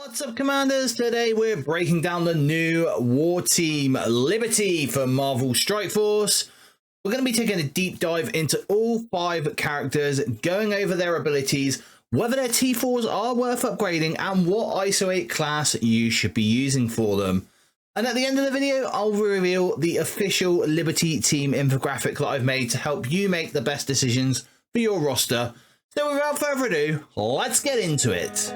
What's up, Commanders? Today we're breaking down the new War Team Liberty for Marvel Strike Force. We're going to be taking a deep dive into all 5 characters, going over their abilities, whether their T4s are worth upgrading, and what Iso-8 class you should be using for them. And at the end of the video, I'll reveal the official Liberty Team infographic that I've made to help you make the best decisions for your roster. So without further ado, let's get into it.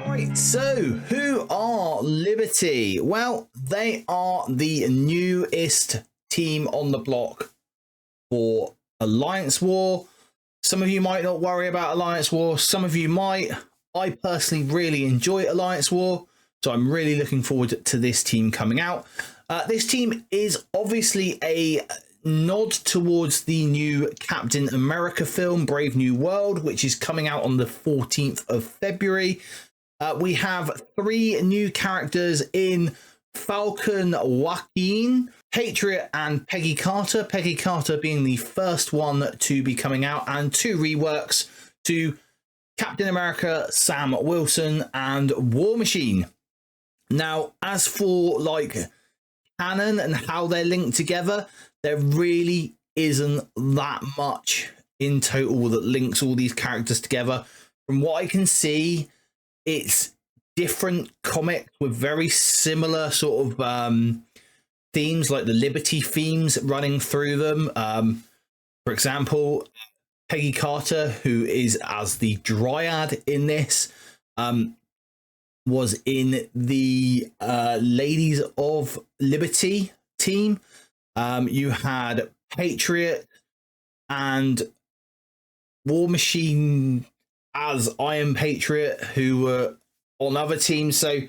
Right, so who are Liberty? Well, they are the newest team on the block for Alliance War. Some of you might not worry about Alliance War, some of you might. I personally really enjoy Alliance War, so I'm really looking forward to this team coming out. This team is obviously a nod towards the new Captain America film, Brave New World, which is coming out on the 14th of February. We have 3 new characters in Falcon, Joaquin, Patriot, and Peggy Carter. Peggy Carter being the first one to be coming out, and 2 reworks to Captain America, Sam Wilson, and War Machine. Now, as for like canon and how they're linked together, there really isn't that much in total that links all these characters together. From what I can see, it's different comics with very similar sort of themes, like the Liberty themes running through them. For example, Peggy Carter, who is as the Dryad in this, was in the Ladies of Liberty team. You had Patriot and War Machine as Iron Patriot, who were on other teams. So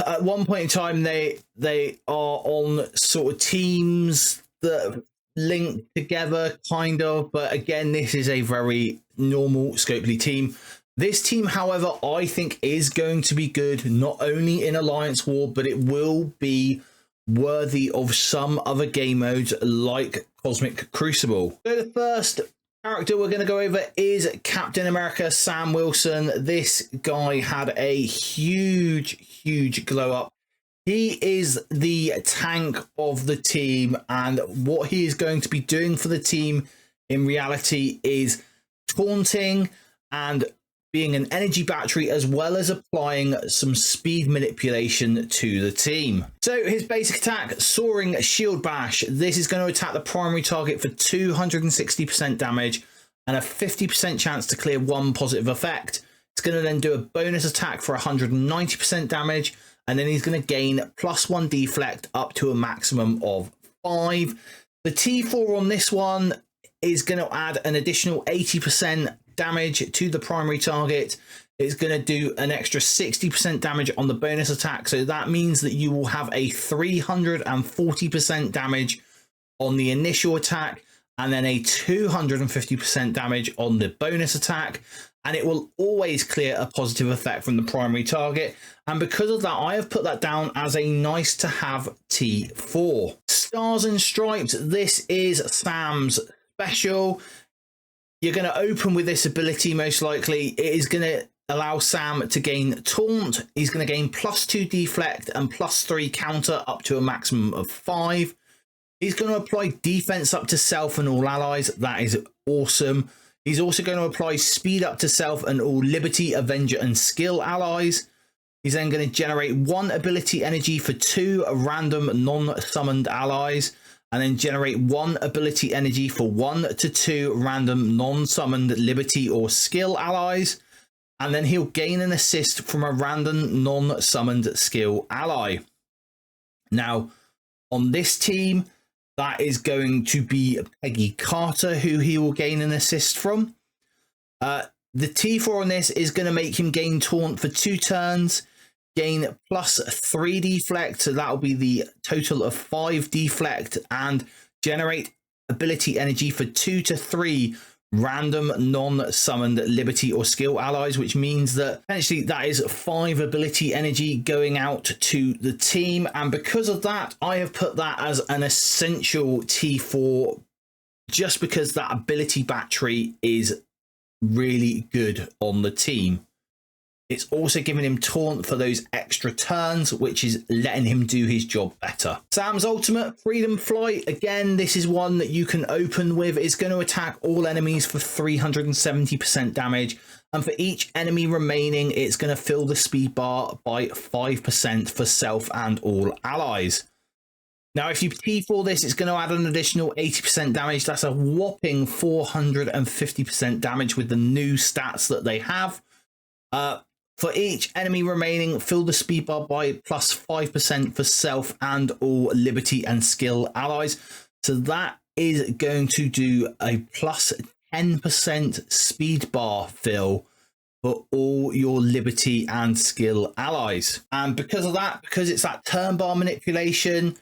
at one point in time, they are on sort of teams that link together, kind of. But again, this is a very normal Scopely team. This team, however, I think is going to be good, not only in Alliance War, but it will be worthy of some other game modes like Cosmic Crucible. So the first character we're going to go over is Captain America, Sam Wilson. This guy had a huge glow up. He is the tank of the team, and what he is going to be doing for the team in reality is taunting and being an energy battery, as well as applying some speed manipulation to the team. So his basic attack, Soaring Shield Bash. This is going to attack the primary target for 260% damage and a 50% chance to clear 1 positive effect. It's going to then do a bonus attack for 190% damage, and then he's going to gain +1 deflect up to a maximum of 5. The T4 on this one is going to add an additional 80% damage to the primary target. It's going to do an extra 60% damage on the bonus attack, so that means that you will have a 340% damage on the initial attack, and then a 250% damage on the bonus attack, and it will always clear a positive effect from the primary target. And because of that, I have put that down as a nice to have T4. Stars and Stripes, this is Sam's special. You're going to open with this ability, most likely. It is going to allow Sam to gain Taunt. He's going to gain +2 deflect and +3 counter up to a maximum of 5. He's going to apply defense up to self and all allies. That is awesome. He's also going to apply speed up to self and all Liberty, Avenger, and Skill allies. He's then going to generate 1 ability energy for 2 random non-summoned allies, and then generate 1 ability energy for 1 to 2 random non-summoned Liberty or Skill allies. And then he'll gain an assist from a random non-summoned Skill ally. Now, on this team, that is going to be Peggy Carter, who he will gain an assist from. The T4 on this is going to make him gain Taunt for 2 turns, gain +3 deflect, so that'll be the total of 5 deflect, and generate ability energy for 2 to 3 random non-summoned Liberty or Skill allies, which means that essentially that is 5 ability energy going out to the team. And because of that, I have put that as an essential T4 just because that ability battery is really good on the team. It's also giving him taunt for those extra turns, which is letting him do his job better. Sam's ultimate, Freedom Flight. Again, this is one that you can open with. It's going to attack all enemies for 370% damage. And for each enemy remaining, it's going to fill the speed bar by 5% for self and all allies. Now, if you T4 this, it's going to add an additional 80% damage. That's a whopping 450% damage with the new stats that they have. For each enemy remaining, fill the speed bar by plus 5% for self and all liberty and skill allies. So that is going to do a plus 10% speed bar fill for all your liberty and skill allies. And because of that, because it's that turn bar manipulation,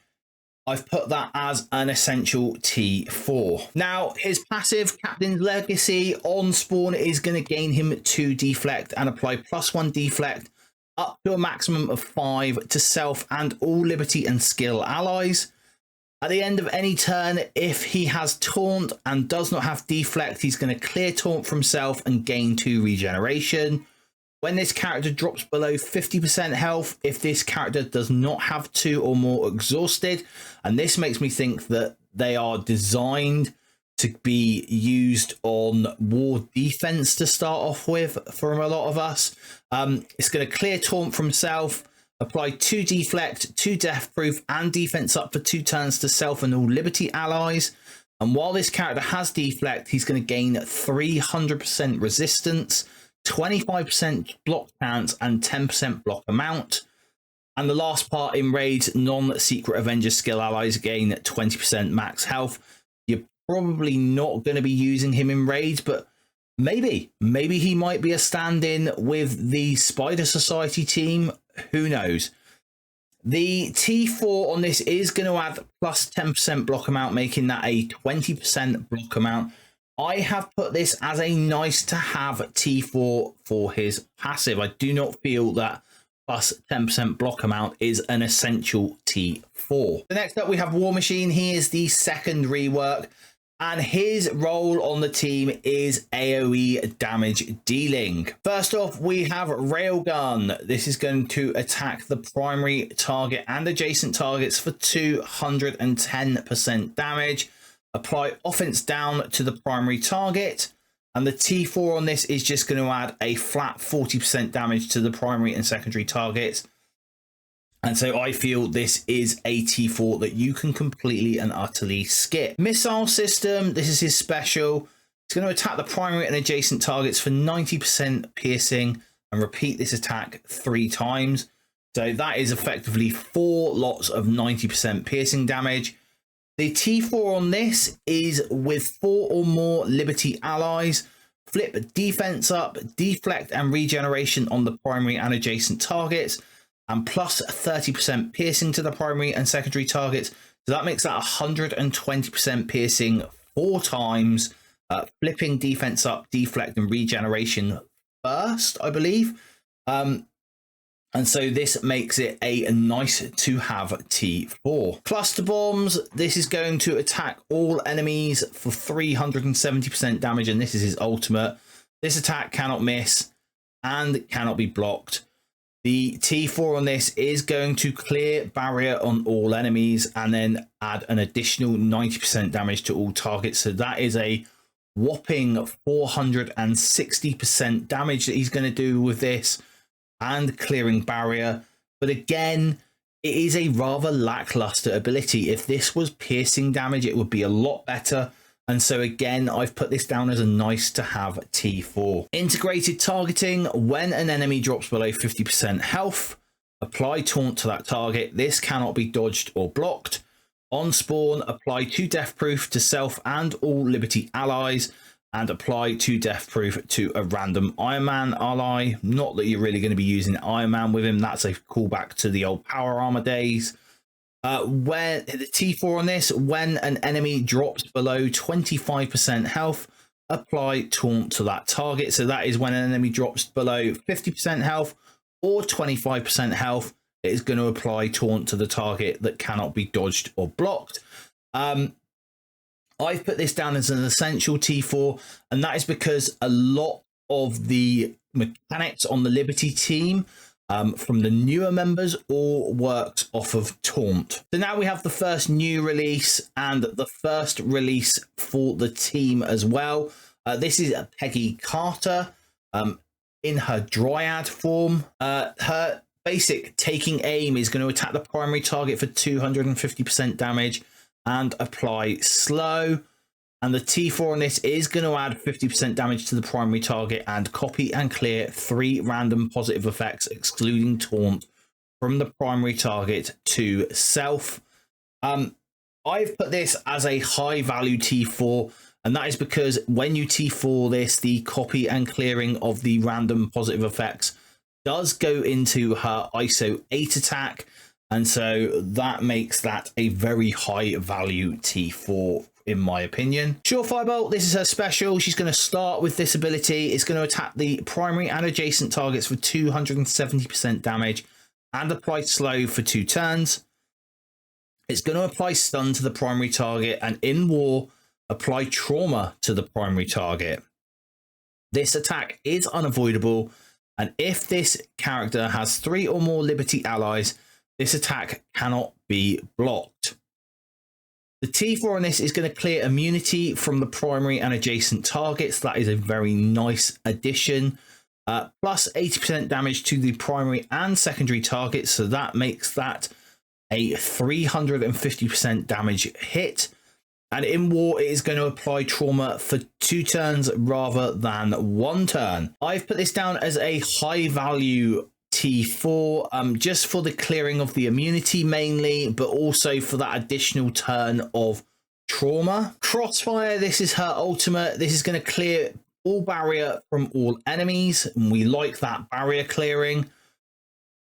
I've put that as an essential T4. Now, his passive, Captain's Legacy, on spawn is going to gain him 2 deflect and apply +1 deflect up to a maximum of 5 to self and all liberty and skill allies. At the end of any turn, if he has taunt and does not have deflect, he's going to clear taunt from self and gain 2 regeneration. When this character drops below 50% health, if this character does not have 2 or more exhausted, and this makes me think that they are designed to be used on war defense to start off with for a lot of us. It's going to clear taunt from self, apply 2 deflect, 2 death proof, and defense up for 2 turns to self and all liberty allies. And while this character has deflect, he's going to gain 300% resistance, 25% block chance, and 10% block amount. And the last part, in raids, non-secret Avenger skill allies gain 20% max health. You're probably not going to be using him in raids, but maybe he might be a stand-in with the Spider Society team. Who knows? The T4 on this is going to add plus 10% block amount, making that a 20% block amount. I have put this as a nice to have T4 for his passive. I do not feel that plus 10% block amount is an essential T4. So next up we have War Machine. He is the second rework, and his role on the team is AoE damage dealing. First off, we have Railgun. This is going to attack the primary target and adjacent targets for 210% damage. Apply offense down to the primary target, and the T4 on this is just going to add a flat 40% damage to the primary and secondary targets. And so I feel this is a T4 that you can completely and utterly skip. Missile system, this is his special. It's going to attack the primary and adjacent targets for 90% piercing and repeat this attack 3 times. So that is effectively 4 lots of 90% piercing damage. The T4 on this is with 4 or more liberty allies. Flip defense up, deflect and regeneration on the primary and adjacent targets, and plus 30% piercing to the primary and secondary targets. So that makes that 120% piercing 4 times, flipping defense up, deflect and regeneration first, I believe. And so this makes it a nice to have T4. Cluster bombs. This is going to attack all enemies for 370% damage, and this is his ultimate. This attack cannot miss and cannot be blocked. The T4 on this is going to clear barrier on all enemies and then add an additional 90% damage to all targets. So that is a whopping 460% damage that he's going to do with this, and clearing barrier. But again, it is a rather lackluster ability. If this was piercing damage, it would be a lot better. And so again, I've put this down as a nice to have T4. Integrated targeting. When an enemy drops below 50% health, apply taunt to that target. This cannot be dodged or blocked. On spawn, apply 2 death proof to self and all liberty allies, and apply 2 death proof to a random Iron Man ally. Not that you're really going to be using Iron Man with him. That's a callback to the old power armor days. When the T4 on this, when an enemy drops below 25% health, apply taunt to that target. So that is when an enemy drops below 50% health or 25% health, it is going to apply taunt to the target that cannot be dodged or blocked. I've put this down as an essential T4, and that is because a lot of the mechanics on the Liberty team from the newer members all works off of Taunt. So now we have the first new release and the first release for the team as well. This is Peggy Carter in her Dryad form. Her basic taking aim is going to attack the primary target for 250% damage and apply slow. And the T4 on this is going to add 50% damage to the primary target and copy and clear 3 random positive effects, excluding taunt, from the primary target to self. I've put this as a high value T4, and that is because when you T4 this, the copy and clearing of the random positive effects does go into her Iso-8 attack. And so that makes that a very high value T4 in my opinion. Surefire Bolt, this is her special. She's going to start with this ability. It's going to attack the primary and adjacent targets for 270% damage and apply slow for 2 turns. It's going to apply stun to the primary target and in war, apply trauma to the primary target. This attack is unavoidable, and if this character has 3 or more Liberty allies, this attack cannot be blocked. The T4 on this is going to clear immunity from the primary and adjacent targets. That is a very nice addition. Plus 80% damage to the primary and secondary targets. So that makes that a 350% damage hit. And in war, it is going to apply trauma for 2 turns rather than 1 turn. I've put this down as a high value T4 just for the clearing of the immunity mainly, but also for that additional turn of trauma. Crossfire, this is her ultimate. This is going to clear all barrier from all enemies, and we like that barrier clearing.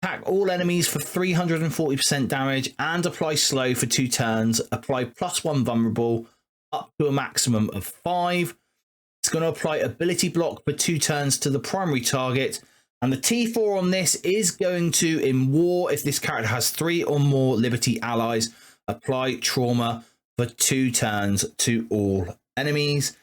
Attack all enemies for 340% damage and apply slow for 2 turns. Apply +1 vulnerable up to a maximum of 5. It's going to apply ability block for 2 turns to the primary target. And the T4 on this is going to, in war, if this character has 3 or more Liberty allies, apply trauma for 2 turns to all enemies.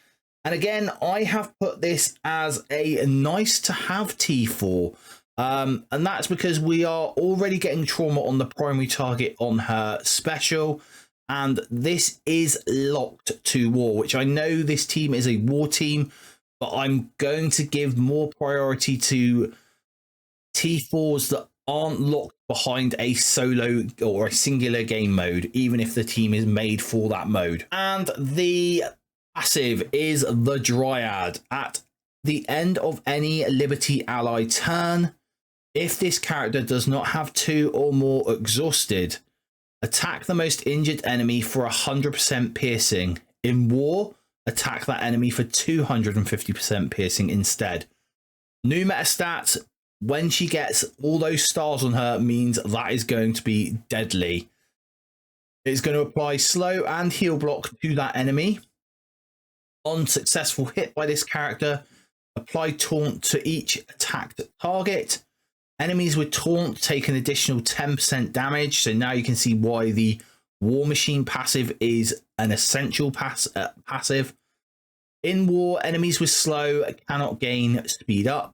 And again, I have put this as a nice to have T4. And that's because we are already getting trauma on the primary target on her special. And this is locked to war, which I know this team is a war team, but I'm going to give more priority to T4s that aren't locked behind a solo or a singular game mode, even if the team is made for that mode. And the passive is the Dryad. At the end of any Liberty ally turn, if this character does not have 2 or more exhausted, attack the most injured enemy for 100% piercing. In war, attack that enemy for 250% piercing instead. New meta stats, when she gets all those stars on her, means that is going to be deadly. It's going to apply slow and heal block to that enemy. On successful hit by this character, apply taunt to each attacked target. Enemies with taunt take an additional 10% damage. So now you can see why the War Machine passive is an essential passive. In war, enemies with slow cannot gain speed up.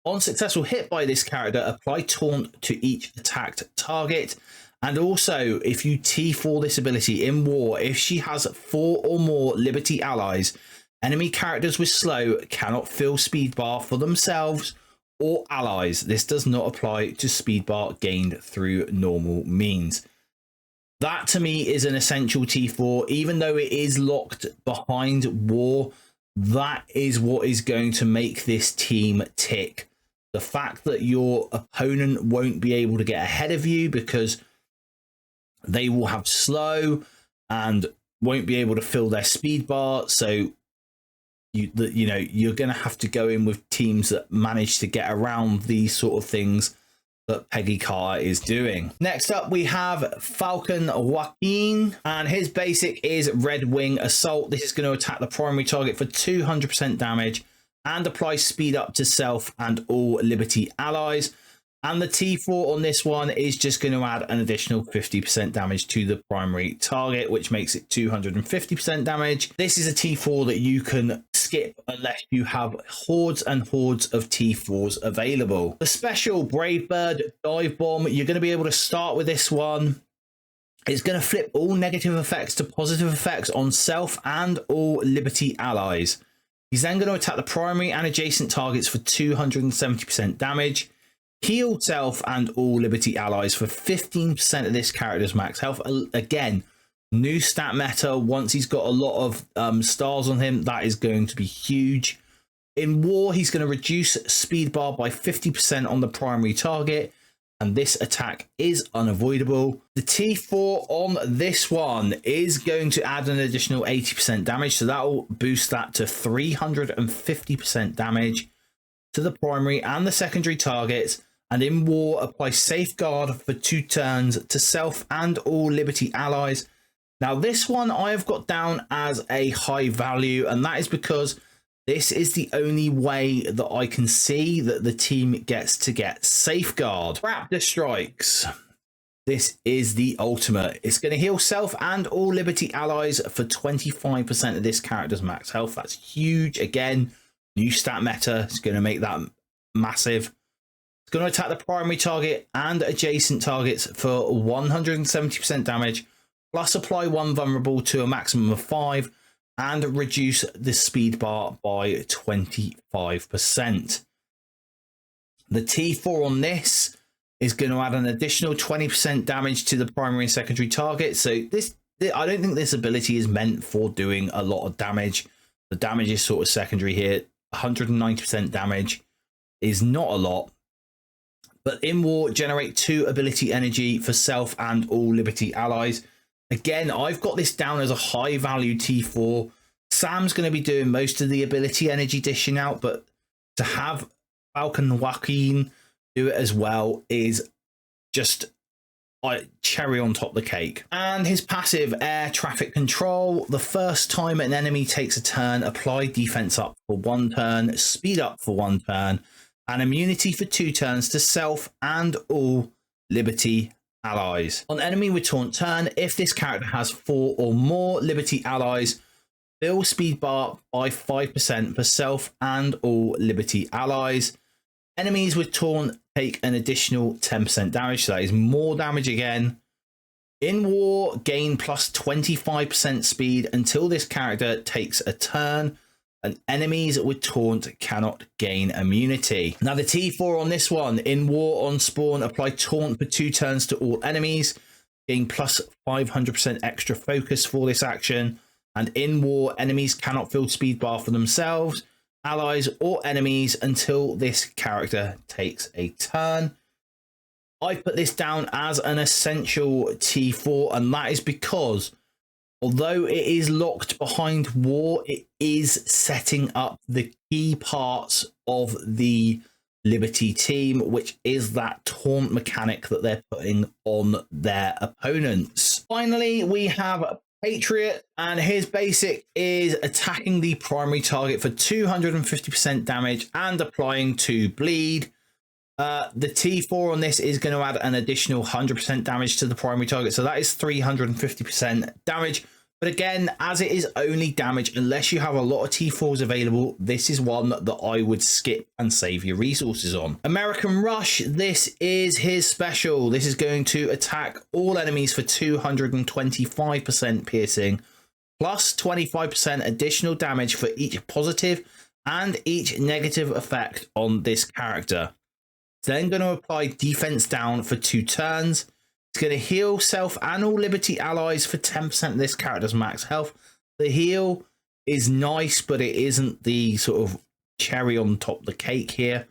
On successful hit by this character, apply taunt to each attacked target. And also, if you T4 this ability in war, if she has 4 or more Liberty allies, enemy characters with slow cannot fill speed bar for themselves or allies. This does not apply to speed bar gained through normal means. That to me is an essential T4, even though it is locked behind war. That is what is going to make this team tick. The fact that your opponent won't be able to get ahead of you because they will have slow and won't be able to fill their speed bar. So you're going to have to go in with teams that manage to get around these sort of things that Peggy Carter is doing. Next up, we have Falcon Joaquin, and his basic is Red Wing Assault. This is going to attack the primary target for 200% damage and apply speed up to self and all Liberty allies. And the T4 on this one is just going to add an additional 50% damage to the primary target, which makes it 250% damage. This is a T4 that you can skip unless you have hordes and hordes of T4s available. The special Brave Bird Dive Bomb, you're going to be able to start with this one. It's going to flip all negative effects to positive effects on self and all Liberty allies. He's then going to attack the primary and adjacent targets for 270% damage. Heal self and all Liberty allies for 15% of this character's max health. Again, new stat meta. Once he's got a lot of stars on him, that is going to be huge. In war, he's going to reduce speed bar by 50% on the primary target, and this attack is unavoidable. The T4 on this one is going to add an additional 80% damage, so that will boost that to 350% damage to the primary and the secondary targets. And in war, apply safeguard for 2 turns to self and all Liberty allies. Now, this one I have got down as a high value, and that is because this is the only way that I can see that the team gets to get safeguard. Raptor Strikes. This is the ultimate. It's going to heal self and all Liberty allies for 25% of this character's max health. That's huge. Again, new stat meta is going to make that massive. It's going to attack the primary target and adjacent targets for 170% damage, plus apply 1 vulnerable to a maximum of 5, and reduce the speed bar by 25%. The T4 on this is going to add an additional 20% damage to the primary and secondary target. So I don't think this ability is meant for doing a lot of damage. The damage is sort of secondary here. 190% damage is not a lot. But in war, generate 2 ability energy for self and all Liberty allies. Again, I've got this down as a high value T4. Sam's going to be doing most of the ability energy dishing out, but to have Falcon and Joaquin do it as well is just cherry on top of the cake. And his passive, air traffic control. The first time an enemy takes a turn, apply defense up for 1 turn, speed up for 1 turn, and immunity for 2 turns to self and all Liberty allies. On enemy with taunt turn, if this character has 4 or more Liberty allies, fill speed bar by 5% for self and all Liberty allies. Enemies with taunt take an additional 10% damage, so that is more damage again. In war, gain plus 25% speed until this character takes a turn, and enemies with taunt cannot gain immunity. Now, the T4 on this one, in war on spawn, apply taunt for 2 turns to all enemies, gain plus 500% extra focus for this action. And in war, enemies cannot fill speed bar for themselves, allies, or enemies until this character takes a turn. I put this down as an essential T4, and that is because although it is locked behind war, it is setting up the key parts of the Liberty team, which is that taunt mechanic that they're putting on their opponents. Finally, we have Patriot, and his basic is attacking the primary target for 250% damage and applying 2 bleed. The T4 on this is going to add an additional 100% damage to the primary target, so that is 350% damage. But again, as it is only damage, unless you have a lot of T4s available, this is one that I would skip and save your resources on. American Rush, this is his special. This is going to attack all enemies for 225% piercing, plus 25% additional damage for each positive and each negative effect on this character. It's then going to apply defense down for 2 turns. It's going to heal self and all Liberty allies for 10% of this character's max health. The heal is nice, but it isn't the sort of cherry on top of the cake here.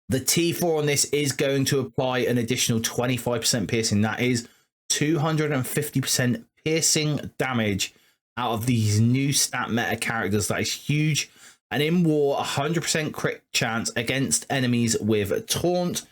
The T4 on this is going to apply an additional 25% piercing. That is 250% piercing damage out of these new stat meta characters. That is huge. And in war, 100% crit chance against enemies with taunt.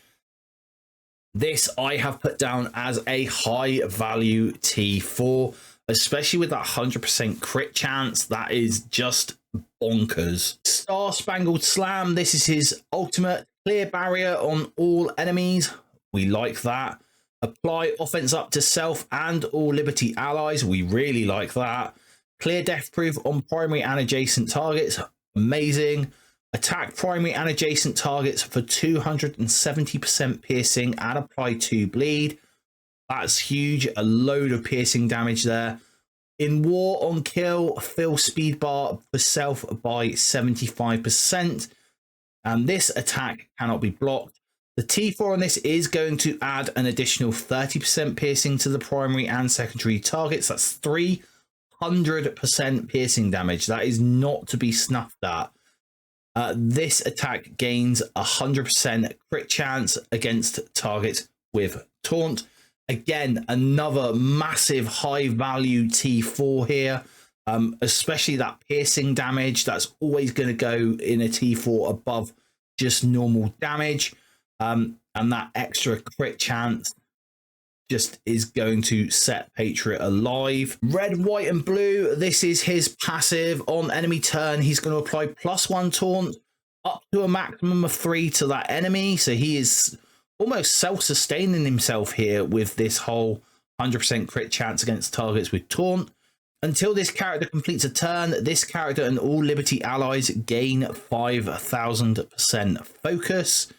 This I have put down as a high value T4, especially with that 100% crit chance. That is just bonkers. Star Spangled Slam. This is his ultimate. Clear barrier on all enemies. We like that. Apply offense up to self and all Liberty allies. We really like that. Clear death proof on primary and adjacent targets. Amazing. Attack primary and adjacent targets for 270% piercing and apply 2 bleed. That's huge. A load of piercing damage there. In war on kill, fill speed bar for self by 75%. And this attack cannot be blocked. The T4 on this is going to add an additional 30% piercing to the primary and secondary targets. That's 300% piercing damage. That is not to be snuffed at. This attack gains 100% crit chance against targets with taunt. Again, another massive high value T4 here, especially that piercing damage. That's always going to go in a T4 above just normal damage. And that extra crit chance just is going to set Patriot alive. Red, white, and blue. This is his passive. On enemy turn, he's going to apply +1 taunt up to a maximum of 3 to that enemy. So he is almost self-sustaining himself here with this whole 100% crit chance against targets with taunt. Until this character completes a turn, this character and all Liberty allies gain 5,000% focus.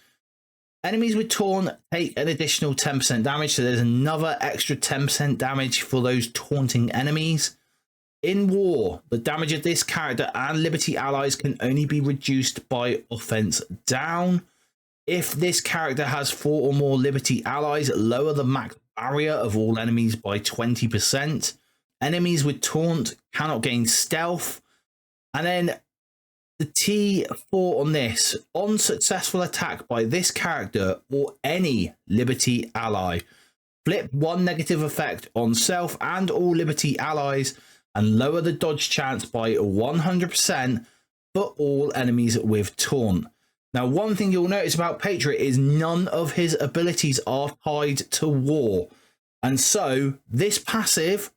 Enemies with taunt take an additional 10% damage, so there's another extra 10% damage for those taunting enemies. In war, the damage of this character and Liberty allies can only be reduced by offense down. If this character has 4 or more Liberty allies, lower the max barrier of all enemies by 20%. Enemies with taunt cannot gain stealth. And then the T4 on this, on successful attack by this character or any Liberty ally, flip 1 negative effect on self and all Liberty allies and lower the dodge chance by 100% for all enemies with taunt. Now, one thing you'll notice about Patriot is none of his abilities are tied to war. And so this passive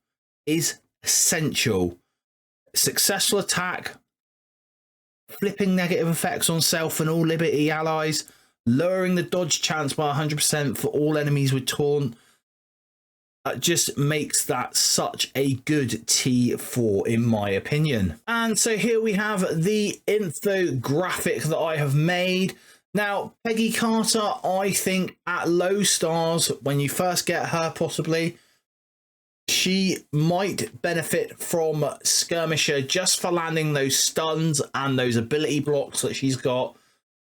is essential. Successful attack, flipping negative effects on self and all Liberty allies, lowering the dodge chance by 100% for all enemies with taunt. Just makes that such a good T4 in my opinion. And so here we have the infographic that I have made. Now, Peggy Carter, I think at low stars, when you first get her possibly, she might benefit from Skirmisher just for landing those stuns and those ability blocks that she's got.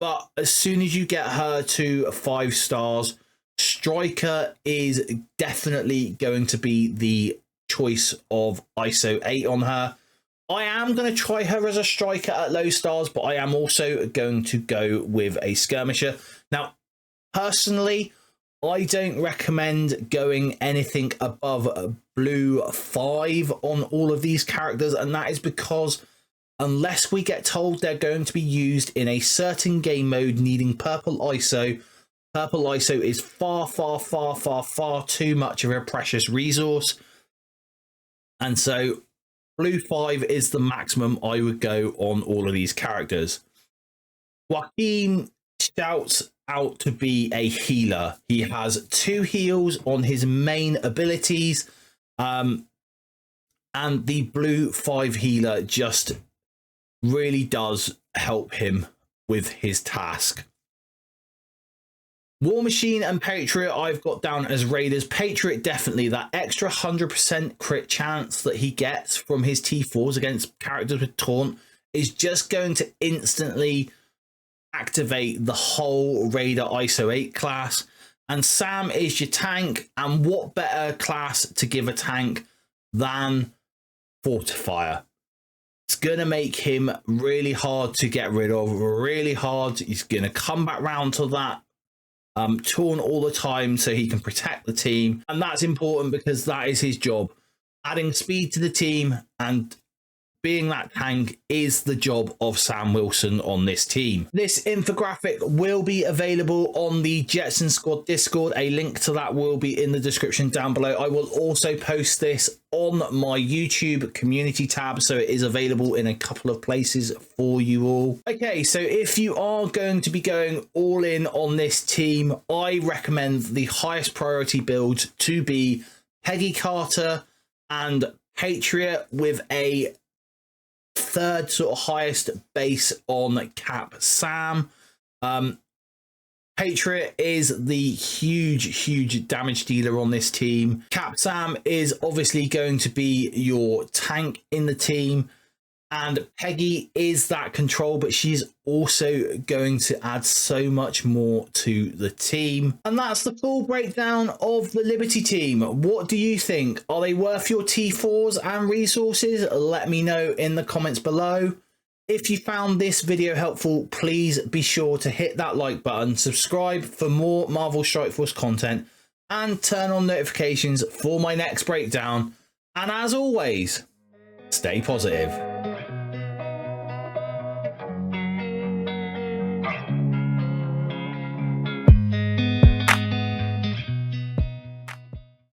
But as soon as you get her to 5 stars, Striker is definitely going to be the choice of Iso-8 on her. I am going to try her as a striker at low stars, but I am also going to go with a skirmisher. Now, personally, I don't recommend going anything above blue 5 on all of these characters, and that is because unless we get told they're going to be used in a certain game mode needing purple ISO is far too much of a precious resource. And so blue 5 is the maximum I would go on all of these characters. Joaquin shouts out to be a healer. He has 2 heals on his main abilities. And the blue 5 healer just really does help him with his task. War Machine and Patriot I've got down as raiders. Patriot, definitely that extra 100% crit chance that he gets from his T4s against characters with taunt is just going to instantly activate the whole Raider Iso-8 class. And Sam is your tank, and what better class to give a tank than Fortifier? It's going to make him really hard to get rid of, really hard. He's going to come back round to that taunt all the time so he can protect the team, and that's important because that is his job, adding speed to the team and being that tank is the job of Sam Wilson on this team. This infographic will be available on the Jetson Squad Discord. A link to that will be in the description down below. I will also post this on my YouTube community tab, so it is available in a couple of places for you all. Okay, so if you are going to be going all in on this team, I recommend the highest priority build to be Peggy Carter and Patriot, with a third sort of highest base on Cap Sam. Patriot is the huge damage dealer on this team. Cap Sam is obviously going to be your tank in the team, and Peggy is that control, but she's also going to add so much more to the team. And that's the full breakdown of the Liberty team. What do you think? Are they worth your T4s and resources? Let me know in the comments below. If you found this video helpful, please be sure to hit that like button, subscribe for more Marvel Strike Force content, and turn on notifications for my next breakdown. And as always, stay positive.